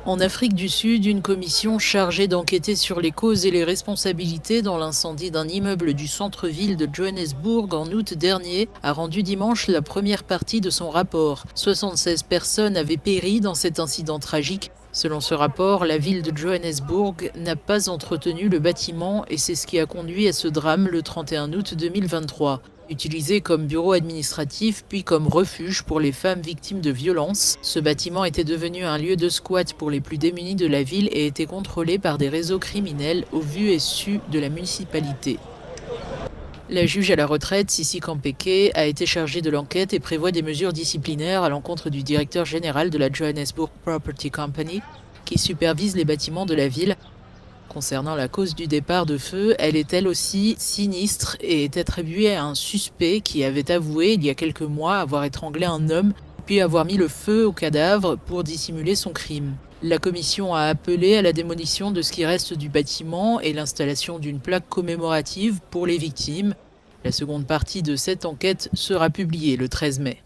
En Afrique du Sud, une commission chargée d'enquêter sur les causes et les responsabilités dans l'incendie d'un immeuble du centre-ville de Johannesburg en août dernier a rendu dimanche la première partie de son rapport. 76 personnes avaient péri dans cet incident tragique. Selon ce rapport, la ville de Johannesburg n'a pas entretenu le bâtiment et c'est ce qui a conduit à ce drame le 31 août 2023. Utilisé comme bureau administratif puis comme refuge pour les femmes victimes de violences, ce bâtiment était devenu un lieu de squat pour les plus démunis de la ville et était contrôlé par des réseaux criminels au vu et su de la municipalité. La juge à la retraite, Sisi Kampeke, a été chargée de l'enquête et prévoit des mesures disciplinaires à l'encontre du directeur général de la Johannesburg Property Company, qui supervise les bâtiments de la ville. Concernant la cause du départ de feu, elle est elle aussi sinistre et est attribuée à un suspect qui avait avoué il y a quelques mois avoir étranglé un homme puis avoir mis le feu au cadavre pour dissimuler son crime. La commission a appelé à la démolition de ce qui reste du bâtiment et l'installation d'une plaque commémorative pour les victimes. La seconde partie de cette enquête sera publiée le 13 mai.